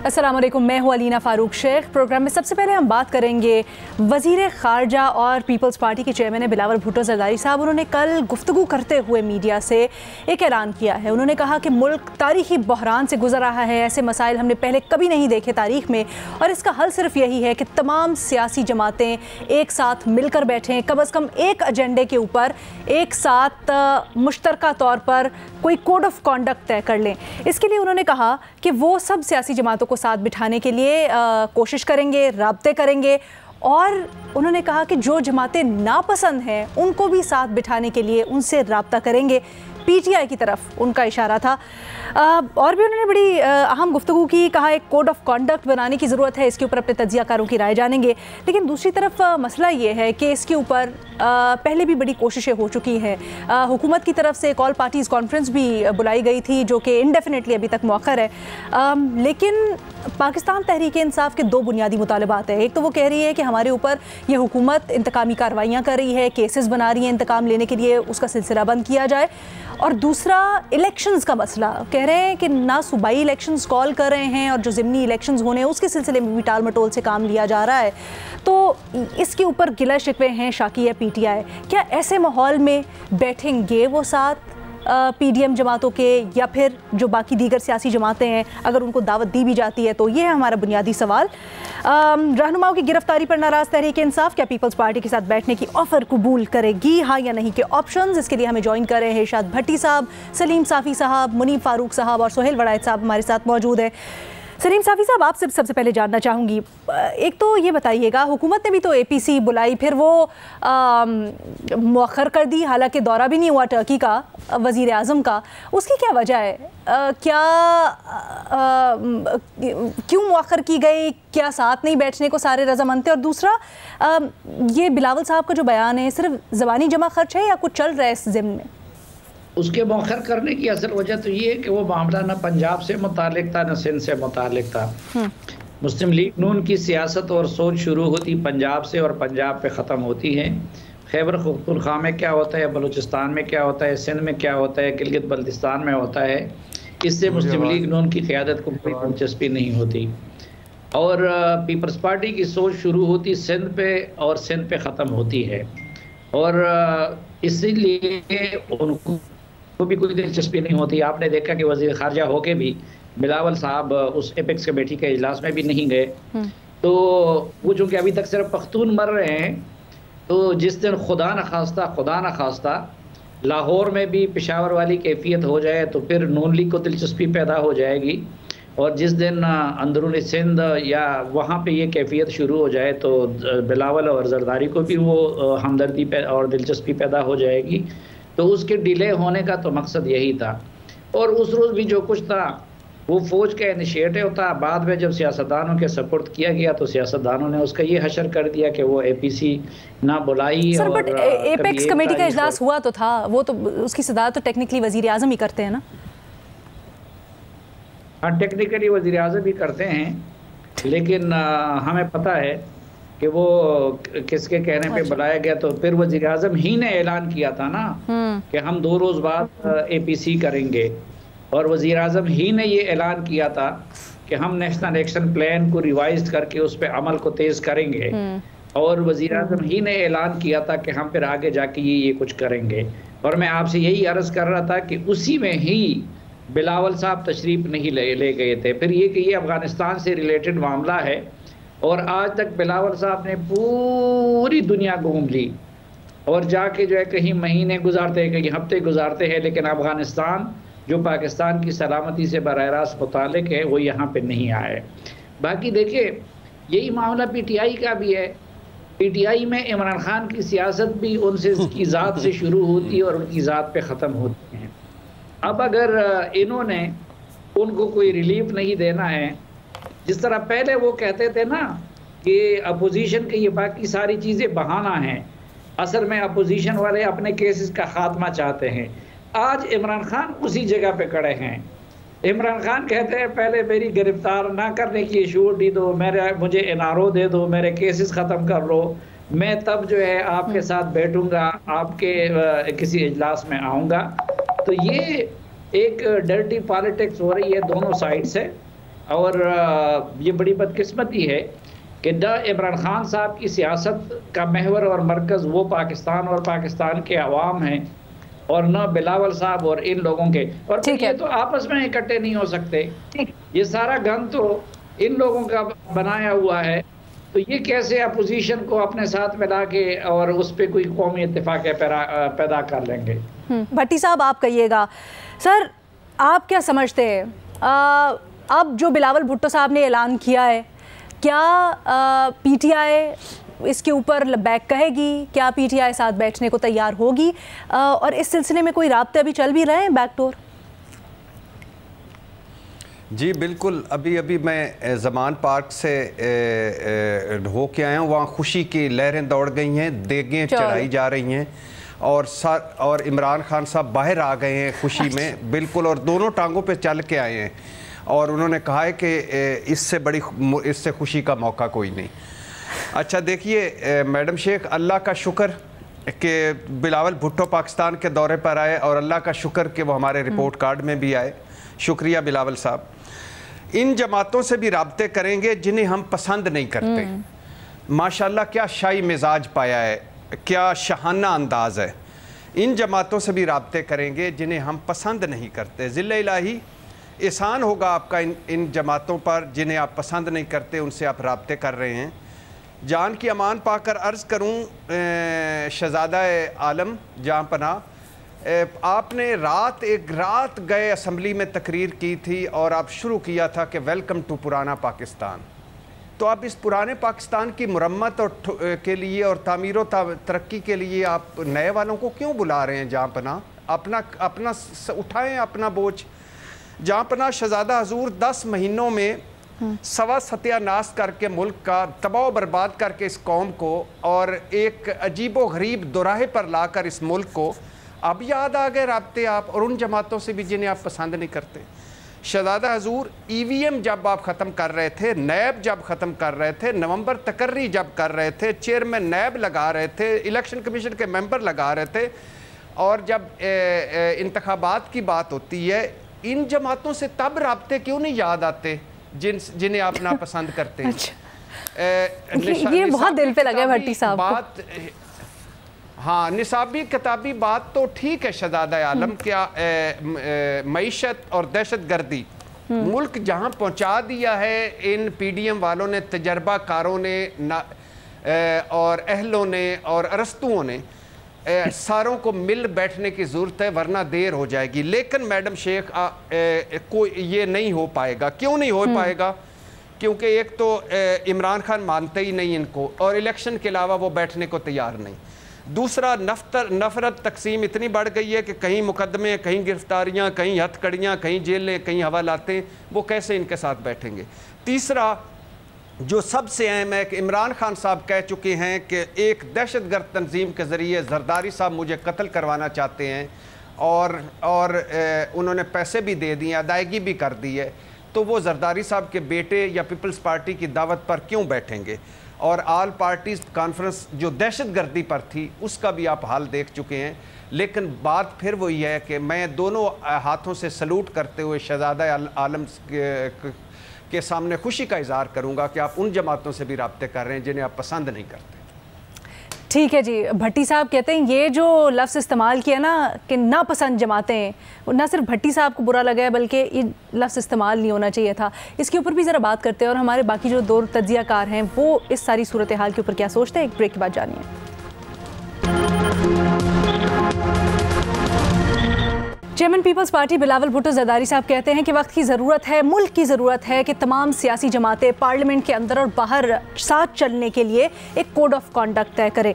अस्सलाम वालेकुम, मैं हूँ अलीना फ़ारूक शेख। प्रोग्राम में सबसे पहले हम बात करेंगे वज़ीर ख़ारजा और पीपल्स पार्टी के चेयरमैन बिलावल भुट्टो ज़रदारी साहब। उन्होंने कल गुफ्तगू करते हुए मीडिया से एक ऐलान किया है। उन्होंने कहा कि मुल्क तारीख़ी बहरान से गुजर रहा है, ऐसे मसाइल हमने पहले कभी नहीं देखे तारीख़ में, और इसका हल सिर्फ यही है कि तमाम सियासी जमातें एक साथ मिलकर बैठें, कम अज़ कम एक एजेंडे के ऊपर एक साथ मुश्तरका तौर पर कोई कोड ऑफ कॉन्डक्ट तय कर लें। इसके लिए उन्होंने कहा कि वो सब सियासी जमातों को साथ बिठाने के लिए कोशिश करेंगे, राब्ते करेंगे, और उन्होंने कहा कि जो जमातें नापसंद हैं उनको भी साथ बिठाने के लिए उनसे राब्ता करेंगे। पीटीआई की तरफ उनका इशारा था। और भी उन्होंने बड़ी अहम गुफ्तगू की, कहा एक कोड ऑफ कॉन्डक्ट बनाने की ज़रूरत है, इसके ऊपर अपने तज्ज़ियाकारों की राय जानेंगे। लेकिन दूसरी तरफ मसला ये है कि इसके ऊपर पहले भी बड़ी कोशिशें हो चुकी हैं। हुकूमत की तरफ से एक ऑल पार्टीज़ कॉन्फ्रेंस भी बुलाई गई थी जो कि इंडेफिनेटली अभी तक मौखर है। लेकिन पाकिस्तान तहरीक इंसाफ के दो बुनियादी मुतालबात हैं। एक तो वो कह रही है कि हमारे ऊपर ये हुकूमत इंतकामी कार्रवाइयाँ कर रही है, केसेस बना रही है इंतकाम लेने के लिए, उसका सिलसिला बंद किया जाए। और दूसरा इलेक्शंस का मसला, कह रहे हैं कि ना सूबाई इलेक्शंस कॉल कर रहे हैं और जो ज़िमनी इलेक्शंस होने हैं उसके सिलसिले में भी टाल मटोल से काम लिया जा रहा है। तो इसके ऊपर गिला शिकवे हैं शाकी या पीटीआई। क्या ऐसे माहौल में बैठेंगे वो साथ पीडीएम जमातों के, या फिर जो बाकी दीगर सियासी जमातें हैं अगर उनको दावत दी भी जाती है? तो ये है हमारा बुनियादी सवाल। रहनुमाओं की गिरफ्तारी पर नाराज़ तहरीक इंसाफ क्या पीपल्स पार्टी के साथ बैठने की ऑफ़र कबूल करेगी, हाँ या नहीं के ऑप्शंस? इसके लिए हमें ज्वाइन कर रहे हैं इरशाद भट्टी साहब, सलीम साफ़ी साहब, मुनीब फ़ारूक साहब और सोहेल वड़ायत साहब हमारे साथ मौजूद हैं। सलीम साफ़ी साहब, आपसे सबसे पहले जानना चाहूँगी, एक तो ये बताइएगा, हुकूमत ने भी तो एपीसी बुलाई, फिर वो मौखर कर दी, हालांकि दौरा भी नहीं हुआ टर्की का वज़ीर आज़म का। उसकी क्या वजह है? क्यों मौखर की गई? क्या साथ नहीं बैठने को सारे रजामंद थे? और दूसरा, ये बिलावल साहब का जो बयान है सिर्फ ज़बानी जमा खर्च है या कुछ चल रहा है इस ज़िम्न में? उसके मौखर करने की असल वजह तो ये है कि वो मामला न पंजाब से मुतालिक था न सिंध से मुतालिक था। मुस्लिम लीग नून की सियासत और सोच शुरू होती पंजाब से और पंजाब पे ख़त्म होती है। खैबर पख्तूनख्वा में क्या होता है, बलूचिस्तान में क्या होता है, सिंध में क्या होता है, गिलगित बल्तिस्तान में होता है, इससे मुस्लिम लीग नून की क़यादत को कोई दिलचस्पी नहीं होती। और पीपल्स पार्टी की सोच शुरू होती सिंध पे और सिंध पे ख़त्म होती है, और इसीलिए उनको तो भी कोई दिलचस्पी नहीं होती। आपने देखा कि वज़ीर ख़ारजा होके भी बिलावल साहब उस एपेक्स कमेटी के इजलास में भी नहीं गए। तो वो चूँकि अभी तक सिर्फ पख्तून मर रहे हैं, तो जिस दिन खुदा न खास्ता लाहौर में भी पेशावर वाली कैफियत हो जाए तो फिर नून लीग को दिलचस्पी पैदा हो जाएगी, और जिस दिन अंदरूनी सिंध या वहाँ पे ये कैफियत शुरू हो जाए तो बिलावल और जरदारी को भी वो हमदर्दी और दिलचस्पी पैदा हो जाएगी। तो उसके डिले होने का तो मकसद यही था। और उस रोज़ भी जो कुछ था वो फ़ौज का इनिशिएटिव था। बाद में जब सियासतदानों के सपोर्ट किया गया तो सियासतदानों ने उसका ये हशर कर दिया कि वो एपीसी ना बुलाई। सर, बट एपेक्स कमेटी का इजलास हुआ तो था, वो तो उसकी सदारत तो टेक्निकली वज़ीर आज़म ही करते हैं ना? हाँ, टेक्निकली वज़ीर आज़म ही करते हैं, लेकिन हमें पता है कि वो किसके कहने पे बुलाया गया। तो फिर वज़ीर आज़म ही ने ऐलान किया था ना कि हम 2 रोज़ बाद एपीसी करेंगे, और वज़ीर आज़म ही ने ये ऐलान किया था कि हम नेशनल एक्शन प्लान को रिवाइज करके उस पर अमल को तेज़ करेंगे, और वज़ीर आज़म ही ने ऐलान किया था कि हम फिर आगे जाके ये कुछ करेंगे। और मैं आपसे यही अर्ज़ कर रहा था कि उसी में ही बिलावल साहब तशरीफ़ नहीं ले गए थे। फिर ये कि ये अफ़गानिस्तान से रिलेटेड मामला है, और आज तक बिलावल साहब ने पूरी दुनिया घूम ली और जाके जो है कहीं महीने गुजारते हैं, कहीं हफ्ते गुजारते हैं, लेकिन अफ़गानिस्तान जो पाकिस्तान की सलामती से बराह रास्त मुतालिक है वो यहाँ पे नहीं आए। बाकी देखिए, यही मामला पीटीआई का भी है। पीटीआई में इमरान खान की सियासत भी उनसे की ज़ात से शुरू होती है और उनकी ज़ात पे ख़त्म होती है। अब अगर इन्होंने उनको कोई रिलीफ नहीं देना है, जिस तरह पहले वो कहते थे ना कि अपोजिशन के ये बाकी सारी चीज़ें बहाना हैं, असल में अपोजिशन वाले अपने केसेस का खात्मा चाहते हैं। आज इमरान खान उसी जगह पे खड़े हैं। इमरान खान कहते हैं पहले मेरी गिरफ्तार ना करने की श्योरिटी दो, मुझे एनआरओ दे दो, मेरे केसेस ख़त्म कर लो, मैं तब जो है आपके साथ बैठूंगा, आपके किसी इजलास में आऊँगा। तो ये एक डर्टी पॉलिटिक्स हो रही है दोनों साइड से, और ये बड़ी बदकिस्मती है कि न इमरान खान साहब की सियासत का महवर और मरकज़ वो पाकिस्तान और पाकिस्तान के अवाम हैं, और न बिलावल साहब और इन लोगों के, और फिर ये तो आपस में इकट्ठे नहीं हो सकते। ये सारा गन तो इन लोगों का बनाया हुआ है, तो ये कैसे अपोजिशन को अपने साथ मिला के और उस पर कोई कौमी इत्तेफाक पैदा कर लेंगे। भट्टी साहब आप कहिएगा, सर आप क्या समझते हैं अब जो बिलावल भुट्टो साहब ने ऐलान किया है, क्या पीटीआई इसके ऊपर बैक कहेगी? क्या पीटीआई साथ बैठने को तैयार होगी? और इस सिलसिले में कोई राब्ते अभी चल भी रहे हैं बैकडोर? जी बिल्कुल, अभी मैं ज़मान पार्क से हो के आया हूँ। वहाँ खुशी की लहरें दौड़ गई हैं, देगें चढ़ाई जा रही हैं, और इमरान खान साहब बाहर आ गए हैं खुशी में, बिल्कुल, और दोनों टांगों पे चल के आए हैं। और उन्होंने कहा है कि इससे खुशी का मौका कोई नहीं। अच्छा देखिए मैडम शेख, अल्लाह का शुक्र कि बिलावल भुट्टो पाकिस्तान के दौरे पर आए, और अल्लाह का शुक्र कि वो हमारे रिपोर्ट कार्ड में भी आए। शुक्रिया बिलावल साहब। इन जमातों से भी राब्ते करेंगे जिन्हें हम पसंद नहीं करते। माशाल्लाह क्या शाही मिजाज पाया है, क्या शहाना अंदाज है। इन जमातों से भी राब्ते करेंगे जिन्हें हम पसंद नहीं करते। ज़िल्ले इलाही एहसान होगा आपका इन जमातों पर जिन्हें आप पसंद नहीं करते, उनसे आप राब्ते कर रहे हैं। जान की अमान पाकर अर्ज़ करूँ शहज़ादा आलम जहाँ पनाह, आपने एक रात गए असम्बली में तकरीर की थी और आप शुरू किया था कि वेलकम टू पुराना पाकिस्तान। तो आप इस पुराने पाकिस्तान की मुरम्मत और के लिए और तामीर और तरक्की के लिए आप नए वालों को क्यों बुला रहे हैं? जहाँ पनाह अपना उठाएं अपना बोझ। जहाँ पनाह शहज़ादा हजूर 10 महीनों में सवा सत्यानाश करके मुल्क का तबाह बर्बाद करके इस कौम को, और एक अजीबो गरीब दोराहे पर लाकर इस मुल्क को अब याद आ गए राब्ते आप और उन जमातों से भी जिन्हें आप पसंद नहीं करते। शहज़ादा हजूर EVM जब आप ख़त्म कर रहे थे, नैब जब ख़त्म कर रहे थे, नवंबर तकर्री जब कर रहे थे, चेयरमैन नैब लगा रहे थे, इलेक्शन कमीशन के मेंबर लगा रहे थे, और जब इंतखाबात की बात होती है, इन जमातों से तब राब्ते क्यों नहीं याद आते जिन्हें आप नापसंद करते हैं? ये बहुत दिल पे लगा भट्टी साहब बात। हाँ, निसाबी किताबी बात तो ठीक है शहज़ादा आलम, क्या मईशत और दहशत गर्दी मुल्क जहाँ पहुँचा दिया है इन PDM वालों ने, तजर्बाकारों ने और अहलों ने और अरस्तुओं ने, सारों को मिल बैठने की ज़रूरत है वरना देर हो जाएगी। लेकिन मैडम शेख कोई ये नहीं हो पाएगा। क्यों नहीं हो पाएगा? क्योंकि एक तो इमरान खान मानते ही नहीं इनको, और इलेक्शन के अलावा वो बैठने को तैयार नहीं। दूसरा, नफरत तकसीम इतनी बढ़ गई है कि कहीं मुकदमे, कहीं गिरफ्तारियां, कहीं हथकड़ियाँ, कहीं जेलें, कहीं हवालातें, वो कैसे इनके साथ बैठेंगे। तीसरा जो सबसे अहम है कि इमरान खान साहब कह चुके हैं कि एक दहशतगर्द तंजीम के ज़रिए जरदारी साहब मुझे कत्ल करवाना चाहते हैं, और उन्होंने पैसे भी दे दिए, अदायगी भी कर दी है। तो वो जरदारी साहब के बेटे या पीपल्स पार्टी की दावत पर क्यों बैठेंगे? और आल पार्टीज कॉन्फ्रेंस जो दहशतगर्दी पर थी उसका भी आप हाल देख चुके हैं। लेकिन बात फिर वही है कि मैं दोनों हाथों से सलूट करते हुए शहज़ादा आलम के सामने खुशी का इजहार करूंगा कि आप उन जमातों से भी राब्ते कर रहे हैं जिन्हें आप पसंद नहीं करते। ठीक है जी। भट्टी साहब कहते हैं ये जो लफ्ज़ इस्तेमाल किया ना कि नापसंद जमातें, ना सिर्फ भट्टी साहब को बुरा लगा है बल्कि ये लफ्ज़ इस्तेमाल नहीं होना चाहिए था। इसके ऊपर भी ज़रा बात करते हैं और हमारे बाकी जो दो तज्जियाकार हैं वो इस सारी सूरत हाल के ऊपर क्या सोचते हैं। एक ब्रेक के बाद जानिए। Chairman peoples party Bilawal Bhutto Zardari साहब कहते हैं कि वक्त की ज़रूरत है, मुल्क की ज़रूरत है कि तमाम सियासी जमातें पार्लियामेंट के अंदर और बाहर साथ चलने के लिए एक कोड ऑफ कॉन्डक्ट तय करें।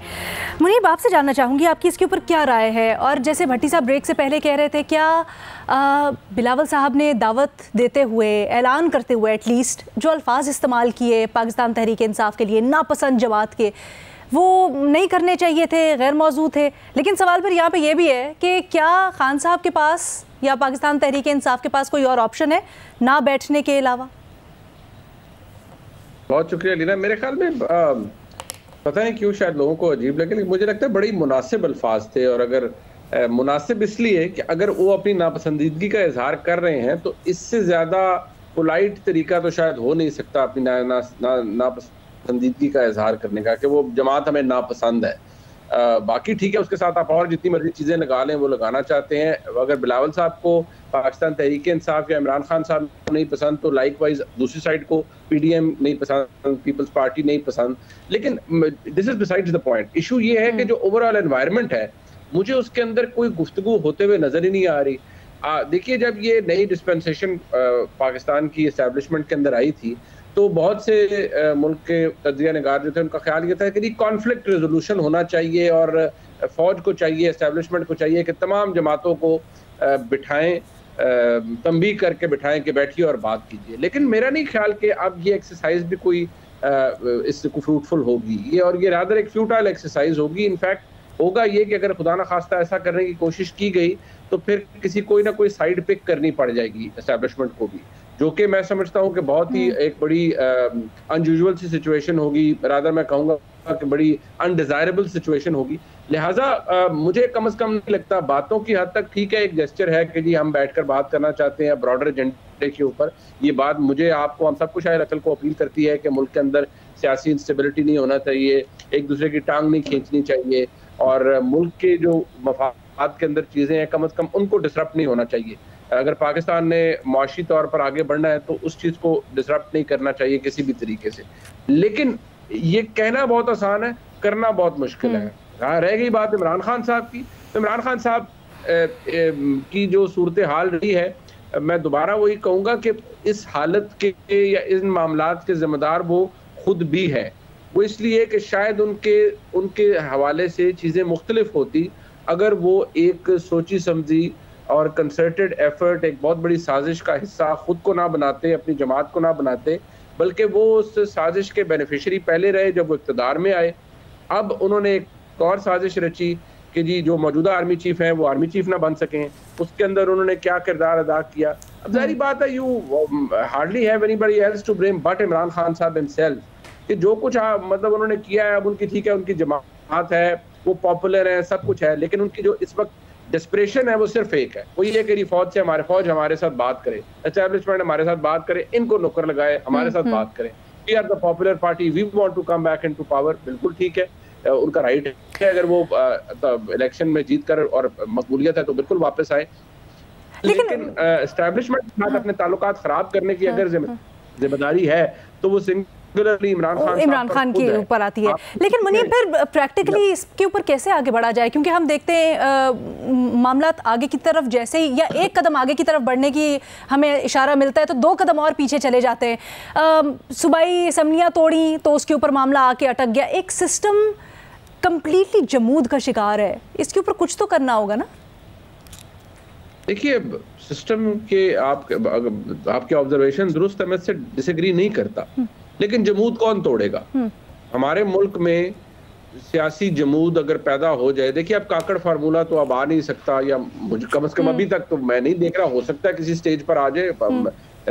मुनीब, आपसे जानना चाहूँगी आपकी इसके ऊपर क्या राय है? और जैसे भट्टी साहब ब्रेक से पहले कह रहे थे, क्या बिलावल साहब ने दावत देते हुए, ऐलान करते हुए एटलीस्ट जो अल्फाज इस्तेमाल किए पाकिस्तान तहरीक इंसाफ के लिए नापसंद जमात के, वो नहीं करने चाहिए थे, गैर मौजू थे? लेकिन सवाल फिर यहाँ पे ये भी है कि क्या खान साहब के पास या पाकिस्तान तहरीक इंसाफ के पास कोई और ऑप्शन है ना बैठने के अलावा? बहुत शुक्रिया लीना। मेरे ख्याल में पता नहीं क्यों शायद लोगों को अजीब लगे, लेकिन मुझे लगता है बड़ी मुनासिब अल्फाज थे। और अगर मुनासिब इसलिए कि अगर वो अपनी नापसंदीदगी का इजहार कर रहे हैं तो इससे ज़्यादा पोलाइट तरीका तो शायद हो नहीं सकता अपनी नापसंदीदगी का इजहार करने का कि वो जमात हमें नापसंद है। बाकी ठीक है, उसके साथ आप और जितनी मर्जी चीज़ें लगा लें, वो लगाना चाहते हैं। अगर बिलावल साहब को पाकिस्तान तहरीक इंसाफ या इमरान खान साहब नहीं पसंद तो लाइकवाइज दूसरी साइड को पीडीएम नहीं पसंद, पीपल्स पार्टी नहीं पसंद। लेकिन this is besides the point. Issue ये है कि जो ओवरऑल एनवायरनमेंट है, मुझे उसके अंदर कोई गुफ्तगू होते हुए नजर ही नहीं आ रही। देखिए, जब ये नई डिस्पेंसेशन पाकिस्तान की एस्टेब्लिशमेंट के अंदर आई थी तो बहुत से मुल्क के तज्जिया निगार जो थे उनका ख्याल ये था कि कॉन्फ्लिक्ट रेजोल्यूशन होना चाहिए और फौज को चाहिए, एस्टेब्लिशमेंट को चाहिए कि तमाम जमातों को बिठाएं, तंबीह करके बिठाएं कि बैठिए और बात कीजिए। लेकिन मेरा नहीं ख्याल कि अब ये एक्सरसाइज भी कोई इससे फ्रूटफुल होगी, ये और ये रादर एक फ्यूटाइल एक्सरसाइज होगी। इनफैक्ट होगा ये कि अगर खुदा न खास्ता ऐसा करने की कोशिश की गई तो फिर किसी कोई ना कोई साइड पिक करनी पड़ जाएगी एस्टेब्लिशमेंट को भी, जो कि मैं समझता हूं कि बहुत ही एक बड़ी अनयूजुअल सी सिचुएशन होगी, रादर मैं कहूँगा कि बड़ी अनडिजायरेबल सिचुएशन होगी। लिहाजा मुझे कम से कम नहीं लगता, बातों की हद तक ठीक है, एक जेस्चर है कि जी हम बैठकर बात करना चाहते हैं ब्रॉडर एजेंडे के ऊपर। ये बात मुझे, आपको, हम सबको शायद अकल को अपील करती है कि मुल्क के अंदर सियासी इंस्टेबिलिटी नहीं होना चाहिए, एक दूसरे की टांग नहीं खींचनी चाहिए और मुल्क के जो मफाद के अंदर चीज़ें हैं कम से कम उनको डिसरप्ट नहीं होना चाहिए। अगर पाकिस्तान ने माशी तौर पर आगे बढ़ना है तो उस चीज़ को डिसरप्ट नहीं करना चाहिए किसी भी तरीके से। लेकिन ये कहना बहुत आसान है, करना बहुत मुश्किल है। रह गई बात इमरान खान साहब की, तो इमरान खान साहब की जो सूरत हाल रही है, मैं दोबारा वही कहूँगा कि इस हालत के या इन मामलात के जिम्मेदार वो खुद भी है। वो इसलिए कि शायद उनके हवाले से चीज़ें मुख्तलिफ होती अगर वो एक सोची समझी और कंसर्टेड एफर्ट, एक बहुत बड़ी साजिश का हिस्सा खुद को ना बनाते, अपनी जमात को ना बनाते, बल्कि वो उस साजिश के बेनिफिशरी पहले रहे जब वो इक़्तिदार में आए। अब उन्होंने एक और साजिश रची कि जी जो मौजूदा आर्मी चीफ हैं वो आर्मी चीफ ना बन सकें, उसके अंदर उन्होंने क्या किरदार अदा किया। अब जाहिर बात है, you hardly have anybody else to blame but Imran Khan साहब हिमसेल्फ, कि जो कुछ मतलब उन्होंने किया है, अब उनकी ठीक है, उनकी जमात है, वो पॉपुलर है, सब कुछ है, लेकिन उनकी जो इस वक्त डिस्परेशन है वो सिर्फ एक है, वो ये कि फौज हमारे साथ बात करे, एस्टेब्लिशमेंट हमारे साथ बात करे, इनको नौकर लगाए, हमारे साथ बात करें। We are the popular party, we want to come back into power. बिल्कुल ठीक है, उनका राइट है, अगर वो इलेक्शन में जीत कर और मकबूलियत है तो बिल्कुल वापस आए। लेकिन एस्टेब्लिशमेंट के साथ अपने ताल्लुकात खराब करने की अगर जिम्मेदारी है तो वो इमरान खान के ऊपर आती है। लेकिन मुनीर, फिर प्रैक्टिकली इसके ऊपर कैसे आगे बढ़ा जाए? क्योंकि हम देखते हैं मामलात आगे की तरफ जैसे ही या एक कदम आगे की तरफ बढ़ने की हमें इशारा मिलता है तो दो कदम और पीछे चले जाते हैं। सूबाई असम्बलियाँ तोड़ी तो उसके ऊपर मामला आके अटक गया। एक सिस्टम कंप्लीटली जमूद का शिकार है, इसके ऊपर कुछ तो करना होगा ना? देखिए, सिस्टम के आपके ऑब्जर्वेशन दुरुस्त है, मैं इससे डिसएग्री नहीं करता, लेकिन जमूद कौन तोड़ेगा? हमारे मुल्क में सियासी जमूद अगर पैदा हो जाए, देखिए अब काकड़ फार्मूला तो अब आ नहीं सकता, या मुझे कम से कम अभी तक तो मैं नहीं देख रहा, हो सकता है किसी स्टेज पर आ जाए।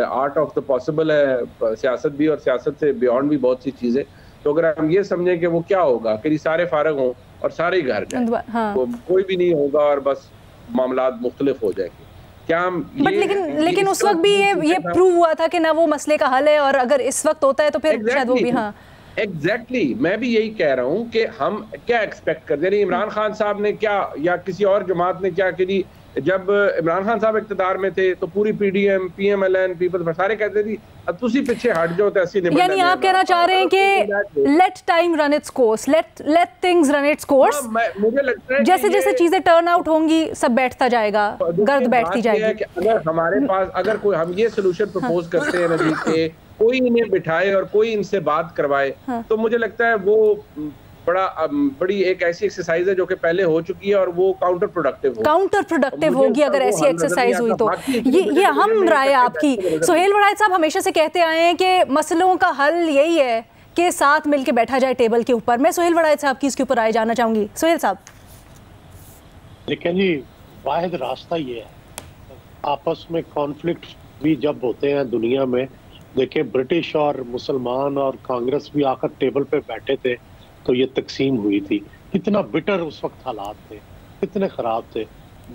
आर्ट ऑफ द पॉसिबल है सियासत भी, और सियासत से बियॉन्ड भी बहुत सी चीजें। तो अगर हम ये समझें कि वो क्या होगा कि सारे फारग हों और सारे ही घर जाए, तो कोई भी नहीं होगा और बस मामलात मुख्तलिफ हो जाएंगे। क्या हम लेकिन उस वक्त भी ये प्रूव हुआ था कि ना वो मसले का हल है, और अगर इस वक्त होता है तो फिर शायद वो भी। हाँ, एग्जैक्टली, मैं भी यही कह रहा हूँ कि हम क्या एक्सपेक्ट करते हैं। इमरान खान साहब ने क्या, या किसी और जमात ने क्या कि जब इमरान खान साहब इक़्तिदार में थे तो पूरी पीडीएम, पीएमएलएन, पीपल्स सारे कहते थे अब तुसी पीछे हट जाओ तो ऐसी। यानी आप कहना चाह रहे हैं कि let time run its course, let things run its course. मुझे लगता है जैसे जैसे चीजें टर्न आउट होंगी सब बैठता जाएगा, गर्द बैठती जाएगी। अगर हमारे पास अगर कोई हम ये सोल्यूशन प्रपोज करते हैं नजीब के, कोई इन्हें बिठाए और कोई इनसे बात करवाए, तो मुझे लगता है वो बड़ी एक ऐसी एक्सरसाइज है जो कि पहले हो चुकी है और वो काउंटर प्रोडक्टिव होगी अगर ऐसी एक्सरसाइज हुई तो। ये अहम राय आपकी। सोहेल वड़ाइच साहब हमेशा से कहते आए हैं कि मसलों का हल यही है कि साथ मिलकर बैठा जाए टेबल के ऊपर। मैं सोहेल वड़ाइच साहब की इसके ऊपर राय जानना चाहूंगी। सोहेल साहब, लेकिन जी वाहिद रास्ता ये है, आपस में कॉन्फ्लिक्ट भी जब होते हैं दुनिया में, देखिए ब्रिटिश और मुसलमान और कांग्रेस भी आकर टेबल पे बैठे थे तो ये तकसीम हुई थी। कितना बिटर उस वक्त हालात थे, कितने ख़राब थे।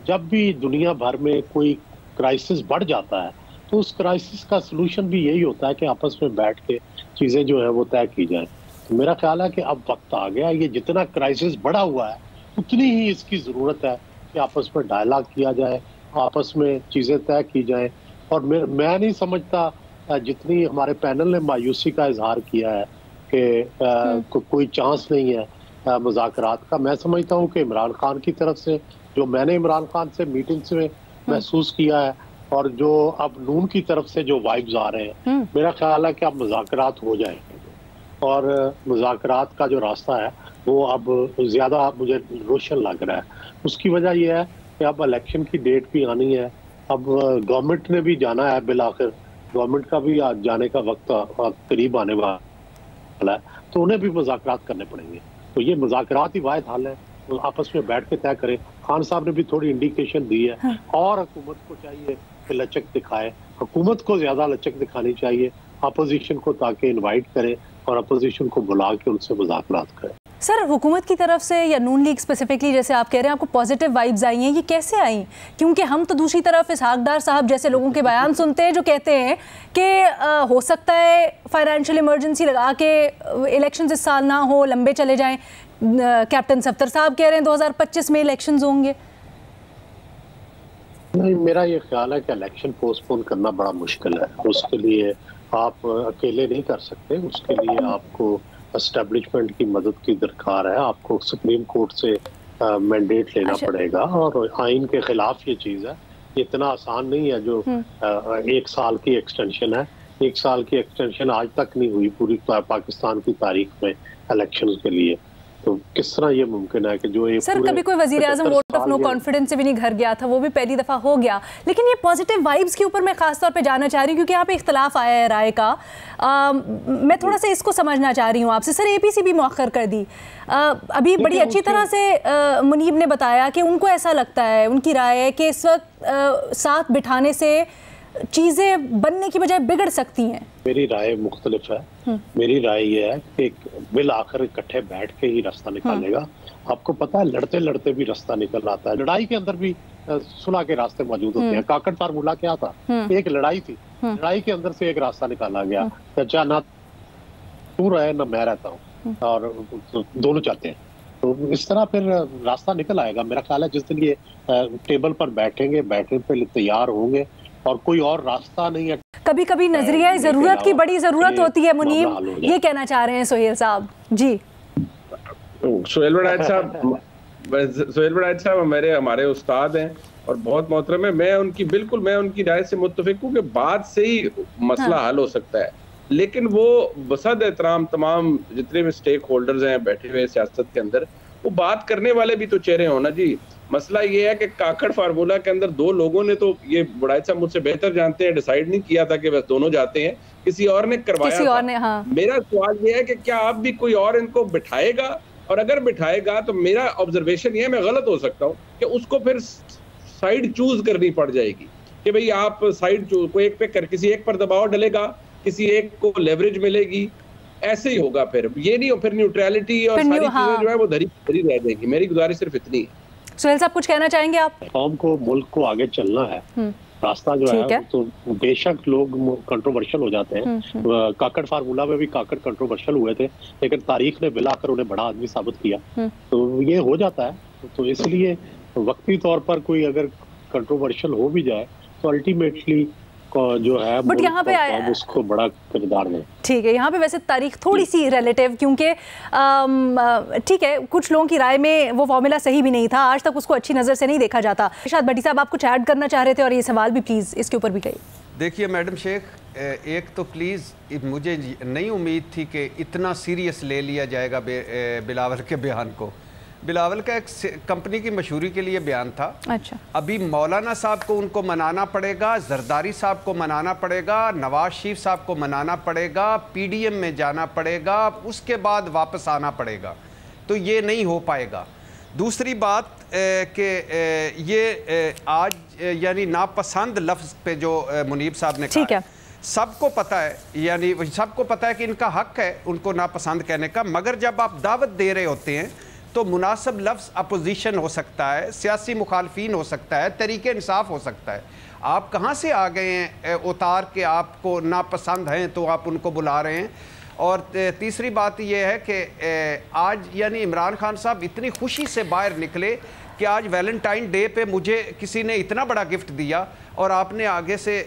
जब भी दुनिया भर में कोई क्राइसिस बढ़ जाता है तो उस क्राइसिस का सलूशन भी यही होता है कि आपस में बैठ के चीज़ें जो है वो तय की जाए। तो मेरा ख्याल है कि अब वक्त आ गया, ये जितना क्राइसिस बढ़ा हुआ है उतनी ही इसकी ज़रूरत है कि आपस में डायलॉग किया जाए, आपस में चीज़ें तय की जाए। और मैं नहीं समझता जितनी हमारे पैनल ने मायूसी का इजहार किया है कि कोई चांस नहीं है मुज़ाकरात का, मैं समझता हूँ कि इमरान खान की तरफ से, जो मैंने इमरान खान से मीटिंग्स में महसूस किया है और जो अब नून की तरफ से जो वाइब्स आ रहे हैं, मेरा ख्याल है कि अब मुज़ाकरात हो जाएंगे और मुज़ाकरात का जो रास्ता है वो अब ज़्यादा मुझे रोशन लग रहा है। उसकी वजह यह है कि अब इलेक्शन की डेट भी आनी है, अब गवर्नमेंट ने भी जाना है, बिल आखिर गवर्नमेंट का भी जाने का वक्त करीब आने वाला है, तो उन्हें भी मुज़ाकरात करने पड़ेंगे। तो ये मुज़ाकरात ही वाहिद हल है, तो आपस में बैठ के तय करें। खान साहब ने भी थोड़ी इंडिकेशन दी है और हुकूमत को चाहिए कि लचक दिखाए, हुकूमत को ज़्यादा लचक दिखानी चाहिए, अपोजिशन को ताकि इनवाइट करे और अपोजिशन को बुला के उनसे मुज़ाकरात करें। सर, हुकूमत की तरफ से या नून लीग स्पेसिफिकली, जैसे आप कह रहे हैं आपको पॉजिटिव वाइब्स आई हैं, ये कैसे आई? क्योंकि हम तो दूसरी तरफ इसहाकदार साहब जैसे लोगों के बयान सुनते हैं जो कहते हैं कि हो सकता है फाइनेंशियल इमरजेंसी लगा के इलेक्शन इस साल ना हो, लंबे चले जाएं। कैप्टन सफ्तर साहब कह रहे हैं 2025 में इलेक्शंस होंगे। नहीं, मेरा ये ख्याल है कि इलेक्शन पोस्टपोन करना बड़ा मुश्किल है। उसके लिए आप अकेले नहीं कर सकते, उसके लिए आपको एस्टेब्लिशमेंट की मदद की दरकार है, आपको सुप्रीम कोर्ट से मैंडेट लेना पड़ेगा और आइन के खिलाफ ये चीज़ है। इतना आसान नहीं है जो 1 साल की एक्सटेंशन है। 1 साल की एक्सटेंशन आज तक नहीं हुई पूरी पाकिस्तान की तारीख में इलेक्शन के लिए। तो किस तरह ये मुमकिन है कि जो ये सर, कभी कोई वजीर आज़म वोट ऑफ नो कॉन्फिडेंस से भी नहीं घर गया था, वो भी पहली दफ़ा हो गया। लेकिन ये पॉजिटिव वाइब्स के ऊपर मैं खास तौर पे जानना चाह रही हूँ क्योंकि यहाँ पे इख्तलाफ आया है राय का। मैं थोड़ा सा इसको समझना चाह रही हूँ आपसे। सर, APC भी मौखर कर दी, अभी बड़ी अच्छी तरह से मुनीब ने बताया कि उनको ऐसा लगता है, उनकी राय है कि इस वक्त साथ बिठाने से चीज़ें बनने की बजाय बिगड़ सकती हैं। मेरी राय मुख्तलिफ है। मेरी राय ये है कि बिल आखिर इकट्ठे बैठ के ही रास्ता निकालेगा। आपको पता है, लड़ते लड़ते भी रास्ता निकल आता है, लड़ाई के अंदर भी सुलह के रास्ते मौजूद होते हैं। काकड़ फार्मूला क्या था? एक लड़ाई थी, लड़ाई के अंदर से एक रास्ता निकाला गया। चाचा ना तू रहे ना मैं रहता हूँ और दोनों चाहते हैं, तो इस तरह फिर रास्ता निकल आएगा। मेरा ख्याल है जिस दिन ये टेबल पर बैठेंगे, बैठने पे तैयार होंगे और कोई और रास्ता नहीं है। कभी कभी नजरिया ज़रूरत की बड़ी ज़रूरत होती है मुनीब, ये कहना चाह रहे हैं सोहेल साहब जी। सोहेल बड़ाइच साहब हमारे उस्ताद हैं और बहुत मोहतरम है। मैं उनकी राय से मुत्तफिक हूँ कि बात से ही मसला हल हो सकता है, लेकिन वो बसद एहतराम तमाम जितने भी स्टेक होल्डर्स हैं बैठे हुए सियासत के अंदर, वो बात करने वाले भी तो चेहरे हो ना जी। मसला ये है कि काकड़ फार्मूला के अंदर 2 लोगों ने, तो ये बड़ाइच साहब मुझसे बेहतर जानते हैं, डिसाइड नहीं किया था कि बस दोनों जाते हैं, किसी और ने करवाया था। हाँ। मेरा सवाल ये है कि क्या अब भी कोई और इनको बिठाएगा, और अगर बिठाएगा तो मेरा ऑब्जर्वेशन ये है, मैं गलत हो सकता हूँ, कि उसको फिर साइड चूज करनी पड़ जाएगी कि भाई आप साइड चूज को एक पे कर, किसी एक पर दबाव डलेगा, किसी एक को लेवरेज मिलेगी, ऐसे ही होगा। फिर ये नहीं हो, फिर न्यूट्रलिटी और सारी चीजें जो है वो धरी रह जाएगी। मेरी गुजारिश सिर्फ इतनी है। सोहेल साहब, कुछ कहना चाहेंगे आप? कौम को, मुल्क को आगे चलना है, रास्ता जो है तो बेशक लोग कंट्रोवर्शियल हो जाते हैं। काकड़ फार्मूला में भी काकड़ कंट्रोवर्शियल हुए थे, लेकिन तारीख ने बिलाकर उन्हें बड़ा आदमी साबित किया, तो ये हो जाता है। तो इसलिए वक्ती तौर पर कोई अगर कंट्रोवर्शियल हो भी जाए तो अल्टीमेटली जो है बट यहाँ पे उसको बड़ा किरदार में। ठीक है, यहाँ पे वैसे तारीख थोड़ी सी रिलेटिव, क्योंकि ठीक है कुछ लोगों की राय में वो फॉर्मूला सही भी नहीं था, आज तक उसको अच्छी नज़र से नहीं देखा जाता। इरशाद भट्टी साहब, आप कुछ ऐड करना चाह रहे थे और ये सवाल भी प्लीज़ इसके ऊपर भी कहिए। देखिए मैडम शेख, एक तो प्लीज़ मुझे नहीं उम्मीद थी कि इतना सीरियस ले लिया जाएगा बिलावल के बयान को। बिलावल का एक कंपनी की मशहूरी के लिए बयान था। अच्छा, अभी मौलाना साहब को उनको मनाना पड़ेगा, जरदारी साहब को मनाना पड़ेगा, नवाज शरीफ साहब को मनाना पड़ेगा, PDM में जाना पड़ेगा, उसके बाद वापस आना पड़ेगा, तो ये नहीं हो पाएगा। दूसरी बात कि ये आज यानी नापसंद लफ्ज़ पे जो मुनीब साहब ने कहा, सबको पता है, यानी सबको पता है कि इनका हक है उनको नापसंद कहने का, मगर जब आप दावत दे रहे होते हैं तो मुनासिब लफ्ज़ अपोजिशन हो सकता है, सियासी मुखालफीन हो सकता है, तरीके इंसाफ हो सकता है। आप कहाँ से आ गए हैं उतार के आपको नापसंद हैं तो आप उनको बुला रहे हैं। और तीसरी बात यह है कि आज यानी इमरान खान साहब इतनी खुशी से बाहर निकले कि आज वैलेंटाइन डे पे मुझे किसी ने इतना बड़ा गिफ्ट दिया और आपने आगे से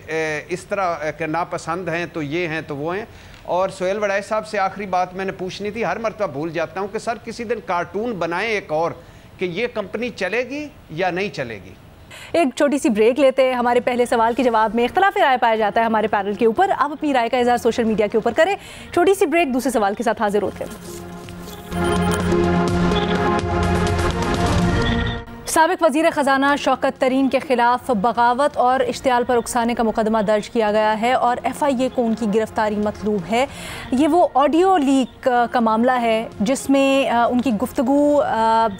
इस तरह के नापसंद हैं तो ये हैं तो वो हैं। और सोहेल वड़ाई साहब से आखिरी बात मैंने पूछनी थी, हर मरतबा भूल जाता हूँ कि सर किसी दिन कार्टून बनाएं एक और कि ये कंपनी चलेगी या नहीं चलेगी। एक छोटी सी ब्रेक लेते हैं। हमारे पहले सवाल के जवाब में इख्तलाफी राय पाया जाता है हमारे पैनल के ऊपर। आप अपनी राय का इज़हार सोशल मीडिया के ऊपर करें। छोटी सी ब्रेक, दूसरे सवाल के साथ हाजिर होते हैं। साबिक वज़ीर ख़जाना शौकत तरीन के खिलाफ बगावत और इश्तियाल पर उकसाने का मुकदमा दर्ज किया गया है और FIA को उनकी गिरफ्तारी मतलूब है। ये वो ऑडियो लीक का मामला है जिसमें उनकी गुफ्तगू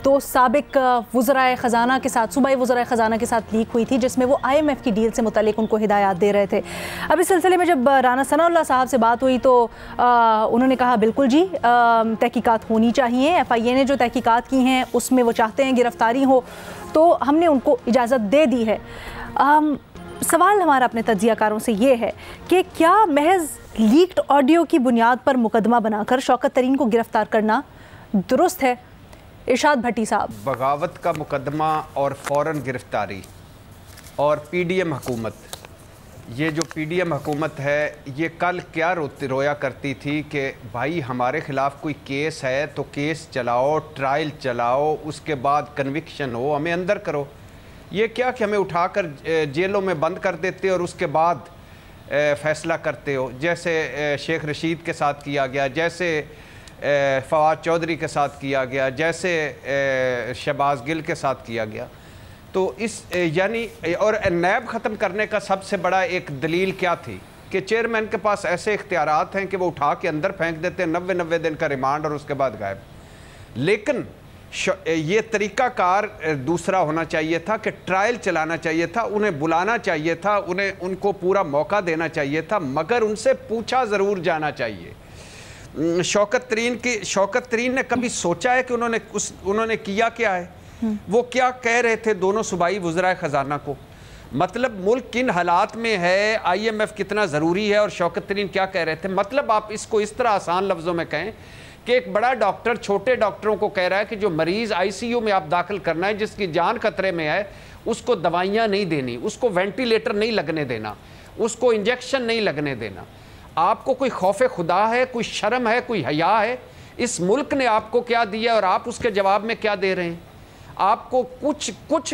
दो साबिक वज़राए ख़जाना के साथ, सूबाई वज़राए ख़जाना के साथ लीक हुई थी, जिसमें वो IMF की डील से मुतल्लिक उनको हिदायत दे रहे थे। अब इस सिलसिले में जब राना सनाउल्लाह साहब से बात हुई तो उन्होंने कहा बिल्कुल जी, तहकीकात होनी चाहिए। FIA ने जो तहकीकात की हैं उसमें वो चाहते हैं गिरफ्तारी हो, तो हमने उनको इजाज़त दे दी है। सवाल हमारा अपने तज्ज़ियाकारों से ये है कि क्या महज लीक्ड ऑडियो की बुनियाद पर मुकदमा बनाकर शौकत तरीन को गिरफ्तार करना दुरुस्त है? इरशाद भट्टी साहब। बगावत का मुकदमा और फ़ौरन गिरफ्तारी और PDM हुकूमत, ये जो PDM हुकूमत है ये कल क्या रोया करती थी कि भाई हमारे ख़िलाफ़ कोई केस है तो केस चलाओ, ट्रायल चलाओ, उसके बाद कन्विक्शन हो, हमें अंदर करो। ये क्या कि हमें उठाकर जेलों में बंद कर देते और उसके बाद फ़ैसला करते हो, जैसे शेख रशीद के साथ किया गया, जैसे फवाद चौधरी के साथ किया गया, जैसे शहबाज गिल के साथ किया गया। तो इस यानी और नैब ख़त्म करने का सबसे बड़ा एक दलील क्या थी कि चेयरमैन के पास ऐसे इख्तियारात हैं कि वो उठा के अंदर फेंक देते हैं, 90 दिन का रिमांड और उसके बाद गायब। लेकिन ये तरीक़ाकार दूसरा होना चाहिए था कि ट्रायल चलाना चाहिए था, उन्हें बुलाना चाहिए था, उनको पूरा मौका देना चाहिए था, मगर उनसे पूछा ज़रूर जाना चाहिए। शौकत तरीन ने कभी सोचा है कि उन्होंने किया क्या है? वो क्या कह रहे थे दोनों सूबाई वज़राए ख़जाना को? मतलब मुल्क किन हालात में है, IMF कितना ज़रूरी है और शौकत तरीन क्या कह रहे थे? मतलब आप इसको इस तरह आसान लफ्ज़ों में कहें कि एक बड़ा डॉक्टर छोटे डॉक्टरों को कह रहा है कि जो मरीज़ ICU में आप दाखिल करना है, जिसकी जान खतरे में है, उसको दवाइयाँ नहीं देनी, उसको वेंटिलेटर नहीं लगने देना, उसको इंजेक्शन नहीं लगने देना। आपको कोई खौफ खुदा है, कोई शर्म है, कोई हया है? इस मुल्क ने आपको क्या दिया और आप उसके जवाब में क्या दे रहे हैं? आपको कुछ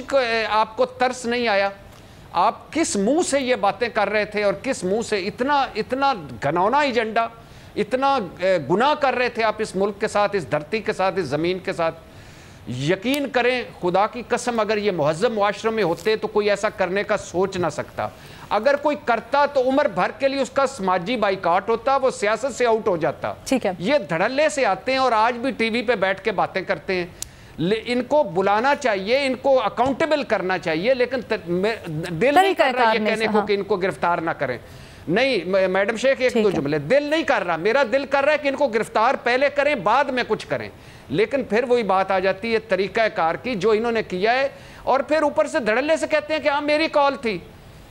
आपको तरस नहीं आया? आप किस मुंह से ये बातें कर रहे थे और किस मुंह से इतना घनौना एजेंडा, इतना गुनाह कर रहे थे आप इस मुल्क के साथ, इस धरती के साथ, इस ज़मीन के साथ? यकीन करें, खुदा की कसम, अगर ये मुहज़्ज़म मुआशरे में होते तो कोई ऐसा करने का सोच ना सकता। अगर कोई करता तो उम्र भर के लिए उसका समाजी बाइकाट होता, वो सियासत से आउट हो जाता। ठीक है। ये धड़ल्ले से आते हैं और आज भी टीवी पे बैठ के बातें करते हैं। इनको बुलाना चाहिए, इनको अकाउंटेबल करना चाहिए, लेकिन दिल नहीं कर रहा ये कहने को कि इनको गिरफ्तार ना करें। नहीं मैडम शेख, एक दो जुमले, दिल नहीं कर रहा, मेरा दिल कर रहा है कि इनको गिरफ्तार पहले करें बाद में कुछ करें, लेकिन फिर वही बात आ जाती है तरीक़ाकार की जो इन्होंने किया है। और फिर ऊपर से धड़ल्ले से कहते हैं कि हाँ मेरी कॉल थी,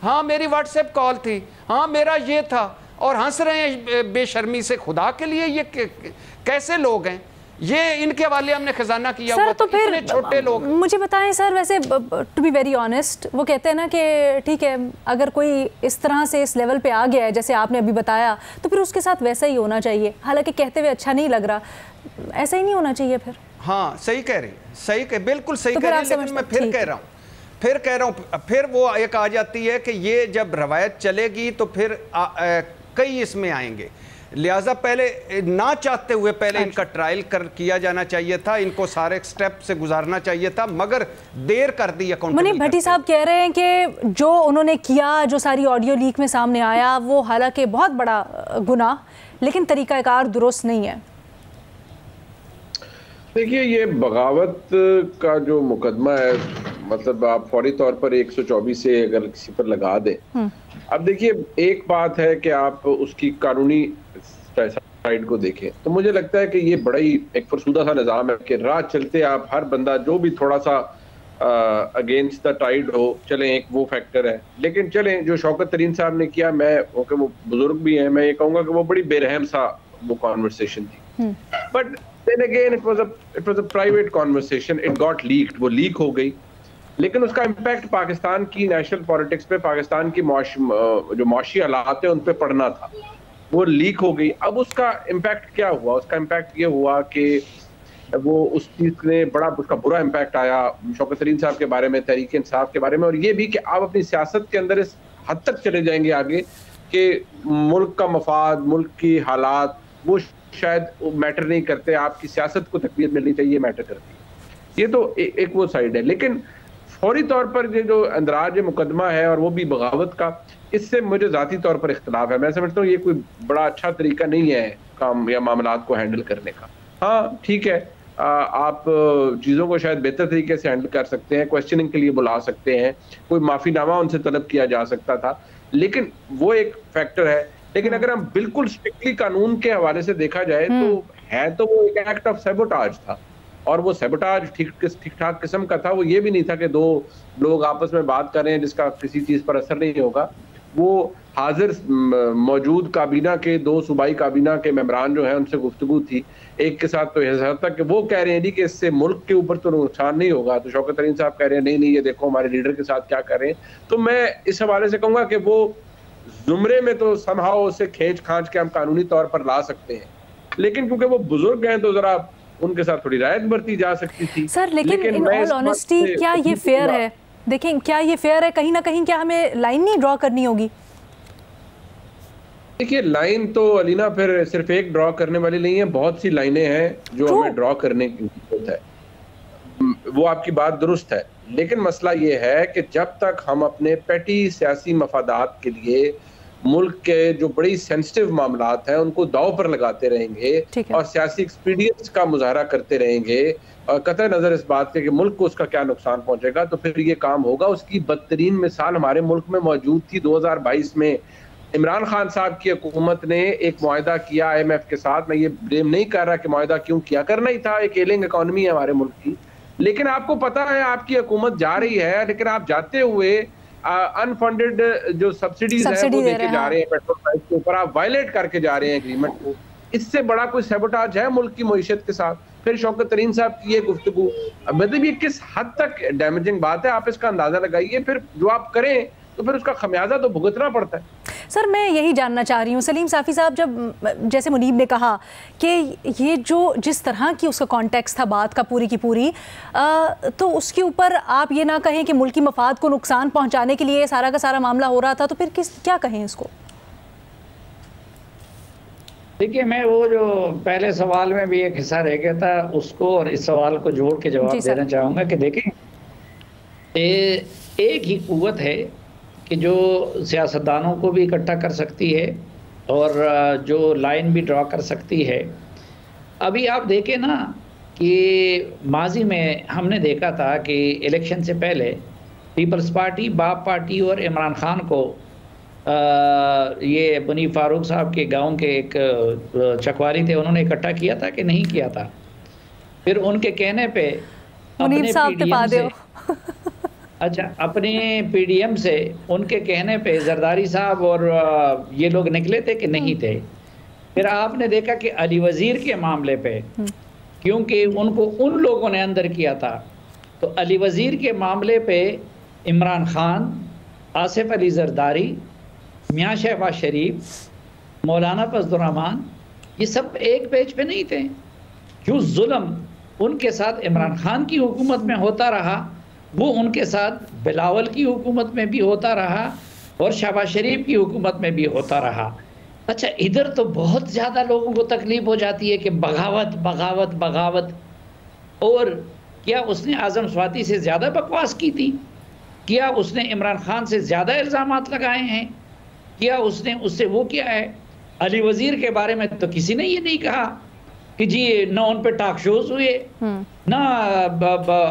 हाँ मेरी व्हाट्सएप कॉल थी, हाँ मेरा ये था, और हंस रहे हैं बेशर्मी से। खुदा के लिए ये कैसे लोग हैं? ये इनके हवाले हमने खजाना किया हुआ, तो फिर छोटे लोग। मुझे बताएं सर, वैसे टू बी वेरी ऑनेस्ट, वो कहते हैं ना कि ठीक है अगर कोई इस तरह से इस लेवल पे आ गया है जैसे आपने अभी बताया, तो फिर उसके साथ वैसा ही होना चाहिए। हालांकि कहते हुए अच्छा नहीं लग रहा, ऐसा ही नहीं होना चाहिए फिर। हाँ सही कह रही, सही कह, बिल्कुल सही कह रही, लेकिन मैं फिर कह रहा हूँ, फिर वो एक आ जाती है कि ये जब रवायत चलेगी तो फिर कई इसमें आएंगे, लिहाजा पहले ना चाहते हुए पहले इनका ट्रायल किया जाना चाहिए था, इनको सारे स्टेप से गुजारना चाहिए था, मगर देर कर दी। मुनीब भट्टी साहब कह रहे हैं कि जो उन्होंने किया, जो सारी ऑडियो लीक में सामने आया, वो हालांकि बहुत बड़ा गुनाह, लेकिन तरीकाकार दुरुस्त नहीं है। देखिए, ये बगावत का जो मुकदमा है, मतलब आप फौरी तौर पर 124 से अगर किसी पर लगा दें, अब देखिए एक बात है कि आप उसकी कानूनी फैसला साइड को देखें तो मुझे लगता है कि ये बड़ा ही एक फरसूदा सा निज़ाम है कि राह चलते आप हर बंदा जो भी थोड़ा सा अगेंस्ट द टाइड हो चलें, एक वो फैक्टर है। लेकिन चलें, जो शौकत तरीन साहब ने किया, मैं ओके वो बुजुर्ग भी हैं, मैं ये कहूँगा कि वो बड़ी बेरहम सा वो कॉन्वर्सेशन थी, but then again it was a private conversation, it got leaked, वो लीक हो गई, लेकिन उसका इम्पैक्ट पाकिस्तान की नेशनल पॉलिटिक्स पे, पाकिस्तान की जो मुआशी हालात है उन पे पड़ना था, वो लीक हो गई। अब उसका इम्पैक्ट क्या हुआ? उसका इम्पैक्ट ये हुआ कि वो उस चीज ने बड़ा उसका बुरा इम्पैक्ट आया शौकत तरीन साहब के बारे में, तहरीक इंसाफ के बारे में, और ये भी कि आप अपनी सियासत के अंदर इस हद तक चले जाएंगे आगे कि मुल्क का मफाद, मुल्क की हालात वो शायद मैटर नहीं करते, आपकी सियासत को तकबीयत मिलनी चाहिए मैटर करती है। ये तो एक वो साइड है। लेकिन फौरी तौर पर ये जो अंदराज मुकदमा है और वो भी बगावत का, इससे मुझे ज़ाती तौर पर इख्तलाफ है। मैं समझता हूँ ये कोई बड़ा अच्छा तरीका नहीं है काम या मामलात को हैंडल करने का। हाँ ठीक है, आप चीज़ों को शायद बेहतर तरीके से हैंडल कर सकते हैं, क्वेश्चनिंग के लिए बुला सकते हैं, कोई माफ़ीनामा उनसे तलब किया जा सकता था, लेकिन वो एक फैक्टर है। लेकिन अगर हम बिल्कुल स्ट्रिक्टली कानून के हवाले से देखा जाए तो है तो वो एक एक्ट ऑफ सैबोटाज था, और वो सैबोटाज ठीक ठाक किस्म का था। वो ये भी नहीं था कि दो लोग आपस में बात कर रहे हैं जिसका किसी चीज़ पर असर नहीं होगा। वो हाजिर मौजूद काबीना के, दो सूबाई काबीना के मेंबरान जो है उनसे गुफ्तगू थी, एक के साथ तो इस हद तक कि वो कह रहे हैं कि इससे मुल्क के ऊपर तो नुकसान नहीं होगा, तो शौकत तरीन साहब कह रहे हैं नहीं ये देखो हमारे लीडर के साथ क्या कर रहे हैं। तो मैं इस हवाले से कहूँगा कि वो जुमरे में तो समहाउ उसे खींच खांच के हम कानूनी तौर पर ला सकते हैं, लेकिन क्योंकि वो बुजुर्ग हैं तो जरा उनके साथ थोड़ी रायत बरती जा सकती थी। सर लेकिन इन ऑल ऑनेस्टी क्या ये फेयर है? देखें, क्या ये फेयर है? कहीं ना कहीं क्या हमें लाइन नहीं ड्रॉ करनी होगी? देखिए, लाइन तो अलीना फिर सिर्फ एक ड्रॉ करने वाली नहीं है, बहुत सी लाइनें हैं जो हमें ड्रॉ करने की जरूरत है। वो आपकी बात दुरुस्त है, लेकिन मसला ये है कि जब तक हम अपने पेटी सियासी मफादात के लिए मुल्क के जो बड़ी सेंसिटिव मामलात हैं उनको दाव पर लगाते रहेंगे और सियासी एक्सपीडियंस का मुजाहरा करते रहेंगे, और कतई नज़र इस बात के कि मुल्क को उसका क्या नुकसान पहुंचेगा, तो फिर ये काम होगा। उसकी बदतरीन मिसाल हमारे मुल्क में मौजूद थी 2022 में। इमरान खान साहब की हुकूमत ने एक मुआहदा किया IMF के साथ। मैं ये ब्लेम नहीं कर रहा कि मुआहदा क्यों किया, करना ही था, एक एलिंग इकॉनमी है हमारे मुल्क की, लेकिन आपको पता है आपकी हुकूमत जा रही है, लेकिन आप जाते हुए अनफंडेड जो सब्सिडीज है वो देके जा रहे हैं पेट्रोल प्राइस के ऊपर, आप वायलेट करके जा रहे हैं एग्रीमेंट को। इससे बड़ा कोई सैबोटाज है मुल्क की मईशत के साथ? फिर शौकत तरीन साहब की ये गुफ्तगू, मतलब ये किस हद तक डैमेजिंग बात है, आप इसका अंदाजा लगाइए। फिर जो आप करें तो फिर उसका खमियाजा तो भुगतना पड़ता है। सर मैं यही जानना चाह रही हूँ सलीम साफ़ी साहब, जब जैसे मुनीब ने कहा कि ये जो जिस तरह की उसका कॉन्टेक्स्ट था बात का पूरी की पूरी, तो उसके ऊपर आप ये ना कहें कि मुल्की मफाद को नुकसान पहुँचाने के लिए सारा का सारा मामला हो रहा था, तो फिर क्या कहें इसको? देखिए, मैं वो जो पहले सवाल में भी एक हिस्सा रह गया था उसको और इस सवाल को जोड़ के जवाब देना चाहूँगा कि देखें, एक ही कुव्वत है कि जो सियासतदानों को भी इकट्ठा कर सकती है और जो लाइन भी ड्रॉ कर सकती है। अभी आप देखें ना कि माजी में हमने देखा था कि इलेक्शन से पहले पीपल्स पार्टी, बाप पार्टी और इमरान खान को ये मुनीब फारूक साहब के गांव के एक चकवारी थे, उन्होंने इकट्ठा किया था कि नहीं किया था? फिर उनके कहने पे मुनीब साहब के पादे अच्छा, अपने PDM से उनके कहने पे जरदारी साहब और ये लोग निकले थे कि नहीं थे। फिर आपने देखा कि अली वज़ीर के मामले पे, क्योंकि उनको उन लोगों ने अंदर किया था, तो अली वज़ीर के मामले पे इमरान खान, आसिफ अली जरदारी, मियाँ शहबाज शरीफ, मौलाना फजलुर्रहमान, ये सब एक पेज पे नहीं थे। जो जुल्म उनके साथ इमरान खान की हुकूमत में होता रहा वो उनके साथ बिलावल की हुकूमत में भी होता रहा और शहबाज शरीफ की हुकूमत में भी होता रहा। अच्छा, इधर तो बहुत ज़्यादा लोगों को तकलीफ हो जाती है कि बगावत बगावत बगावत। और क्या उसने आज़म स्वाति से ज़्यादा बकवास की थी? क्या उसने इमरान खान से ज़्यादा इल्ज़ामात लगाए हैं? क्या उसने उससे वो किया है? अली वज़ीर के बारे में तो किसी ने ये नहीं कहा कि जी न उन पे टॉक शोज हुए, ना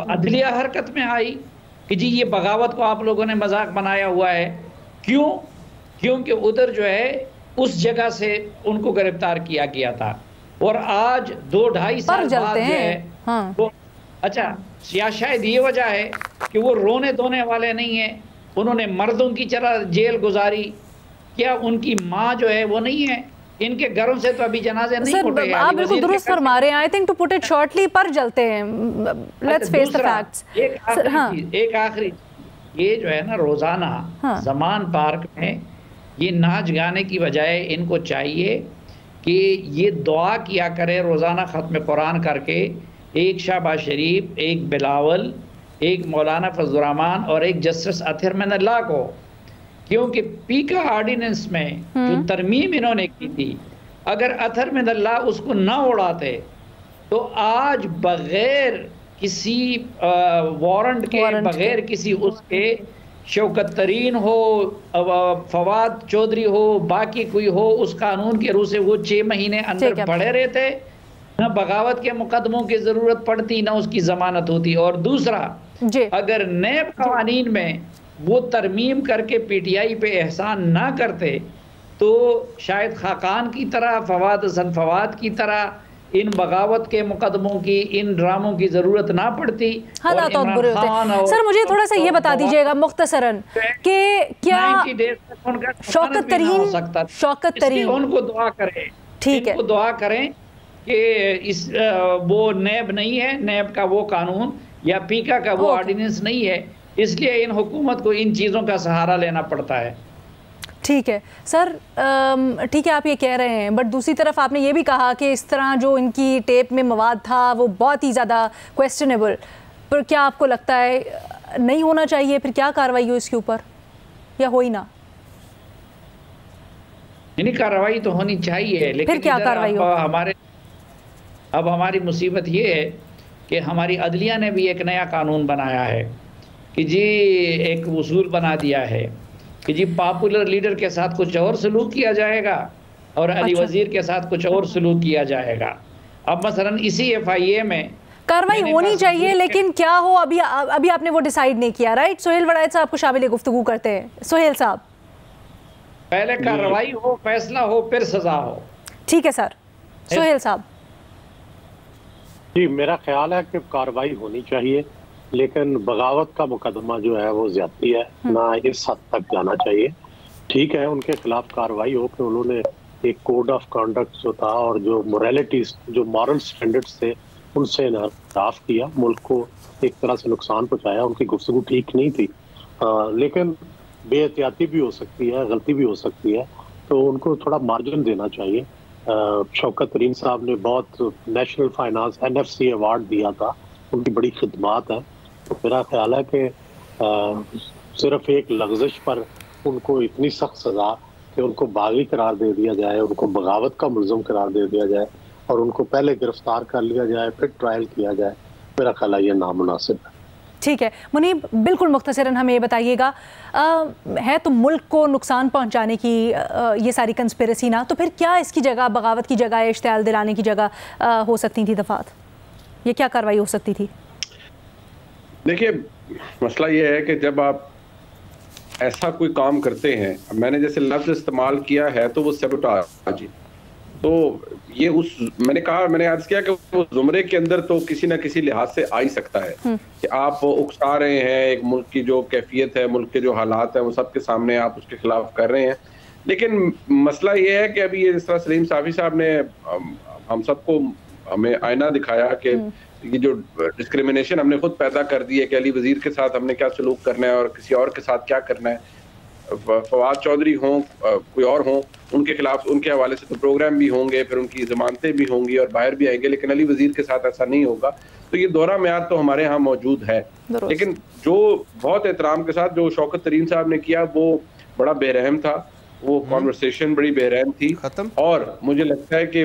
अदलिया हरकत में आई कि जी ये बगावत को आप लोगों ने मजाक बनाया हुआ है। क्यों? क्योंकि उधर जो है उस जगह से उनको गिरफ्तार किया गया था। और आज 2-2.5 साल बाद जो है वो, अच्छा शायद ये वजह है कि वो रोने धोने वाले नहीं है, उन्होंने मर्दों की तरह जेल गुजारी। क्या उनकी माँ जो है वो नहीं है? इनके घरों से तो अभी जनाजे नहीं उठे हैं। आप बिल्कुल दुरुस्त फरमा रहे हैं। I think to put it shortly, पर जलते हैं। Let's face the facts. एक आखिरी ये जो है ना, रोजाना ज़मान पार्क में ये नाच गाने की बजाय इनको चाहिए कि ये दुआ किया करे रोजाना ख़त्म कुरान करके, एक शहबाज शरीफ, एक बिलावल, एक मौलाना फजलुर रहमान और एक जस्टिस अतहर मिनल्लाह को, क्योंकि पीका ऑर्डिनेंस में जो तरमीम इन्होंने की थी, अगर अतहर मिनल्लाह उसको ना उड़ाते तो आज बगैर किसी वारंट के, बगैर किसी उसके, शौकत तरीन हो, फवाद चौधरी हो, बाकी कोई हो, उस कानून के रूह से वो 6 महीने अंदर पड़े रहते, न बगावत के मुकदमों की ज़रूरत पड़ती, न उसकी ज़मानत होती। और दूसरा, अगर नए कवानीन में वो तरमीम करके PTI पे एहसान ना करते तो शायद खाकान की तरह, फवाद हसन फवाद की तरह इन बगावत के मुकदमों की, इन ड्रामों की जरूरत ना पड़ती। हालात और बुरे होते। सर मुझे थोड़ा सा ये बता दीजिएगा मुख्तसरन कि क्या शौकत तरीन उनको दुआ करें, ठीक है, दुआ करें कि इस वो नैब नहीं है, नैब का वो कानून या पीका का वो ऑर्डिनेंस नहीं है, इसलिए इन हुकूमत को इन चीज़ों का सहारा लेना पड़ता है। ठीक है सर, ठीक है आप ये कह रहे हैं, बट दूसरी तरफ आपने ये भी कहा कि इस तरह जो इनकी टेप में मवाद था वो बहुत ही ज़्यादा क्वेश्चनेबल, पर क्या आपको लगता है नहीं होना चाहिए? फिर क्या कार्रवाई हो इसके ऊपर, या हो ही ना? नहीं, कार्रवाई तो होनी चाहिए, लेकिन फिर क्या कार्रवाई हो? हमारी मुसीबत ये है कि हमारी अदलिया ने भी एक नया कानून बनाया है कि जी, एक उसूल बना दिया है कि जी पॉपुलर लीडर के साथ कुछ और सलूक किया जाएगा और अली वजीर के साथ कुछ और सलूक किया जाएगा। अब मसलन इसी FIA में कार्रवाई होनी चाहिए, लेकिन क्या हो अभी आपने वो डिसाइड नहीं किया, राइट? सोहेल वड़ायत साहब को शामिल गुफ्तगू करते हैं। सोहेल साहब, पहले कार्रवाई हो, फैसला हो, फिर सजा हो। ठीक है सर। सोहेल साहब जी, मेरा ख्याल है कि कार्रवाई होनी चाहिए, लेकिन बगावत का मुकदमा जो है वो ज्यादती है, ना इस हद तक जाना चाहिए। ठीक है, उनके खिलाफ कार्रवाई हो कि उन्होंने एक कोड ऑफ कंडक्ट जो था और जो मोरालिटीज, जो मॉरल स्टैंडर्ड्स थे, उनसे इनहराफ किया, मुल्क को एक तरह से नुकसान पहुंचाया, उनकी गुफ्तगू ठीक नहीं थी। लेकिन बेहतियाती भी हो सकती है, गलती भी हो सकती है, तो उनको थोड़ा मार्जिन देना चाहिए। शौकत तरीन साहब ने बहुत नेशनल फाइनेंस NFC अवार्ड दिया था, उनकी बड़ी खिदमात है, तो मेरा ख्याल है कि सिर्फ एक लफ्ज़िश पर उनको इतनी सख्त सज़ा कि उनको बागी करार दे दिया जाए, उनको बगावत का मुल्ज़म करार दे दिया जाए और उनको पहले गिरफ्तार कर लिया जाए, फिर ट्रायल किया जाए, मेरा ख्याल है ये नामुनासिब है। ठीक है मुनीब, बिल्कुल मुख्तसरन हमें ये बताइएगा, है तो मुल्क को नुकसान पहुंचाने की ये सारी कंस्पिरेसी ना, तो फिर क्या इसकी जगह, बगावत की जगह, इश्तियाल दिलाने की जगह हो सकती थी दफात? ये क्या कार्रवाई हो सकती थी? देखिए, मसला ये है कि जब आप ऐसा कोई काम करते हैं, मैंने जैसे लफ्ज़ इस्तेमाल किया है तो वो सैबोटाज, तो ये मैंने अर्ज किया कि वो जुमरे के अंदर तो किसी ना किसी लिहाज से आ ही सकता है कि आप उकसा रहे हैं एक मुल्क की जो कैफियत है, मुल्क के जो हालात हैं वो सबके सामने आप उसके खिलाफ कर रहे हैं। लेकिन मसला ये है कि अभी ये जिस तरह सलीम साफ़ी साहब ने हम सबको हमें आईना दिखाया कि ये जो डिस्क्रिमिनेशन हमने खुद पैदा कर दी है कि अली वजीर के साथ हमने क्या सलूक करना है और किसी और के साथ क्या करना है, फवाद चौधरी हों, कोई और हों, उनके खिलाफ उनके हवाले से तो प्रोग्राम भी होंगे, फिर उनकी जमानतें भी होंगी और बाहर भी आएंगे, लेकिन अली वजीर के साथ ऐसा नहीं होगा। तो ये दोहरा म्यार तो हमारे यहाँ मौजूद है, लेकिन जो बहुत एहतराम के साथ जो शौकत तरीन साहब ने किया वो बड़ा बेरहम था, वो कॉन्वर्सेशन बड़ी बेरहम थी और मुझे लगता है कि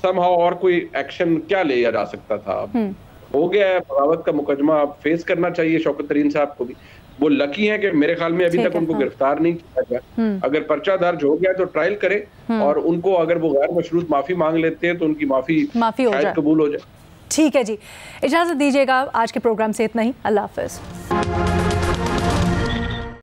समहाउ और कोई एक्शन क्या लिया जा सकता था। हो गया है, बगावत का मुकदमा अब फेस करना चाहिए शौकत तरीन साहब को भी। वो लकी हैं कि मेरे ख्याल में अभी तक उनको गिरफ्तार नहीं किया गया। अगर पर्चा दर्ज हो गया तो ट्रायल करें और उनको अगर वो गैर मशरूत माफी मांग लेते हैं तो उनकी माफी शायद कबूल हो जाए। ठीक है जी, इजाजत दीजिएगा, आज के प्रोग्राम से इतना ही। अल्लाह हाफिज।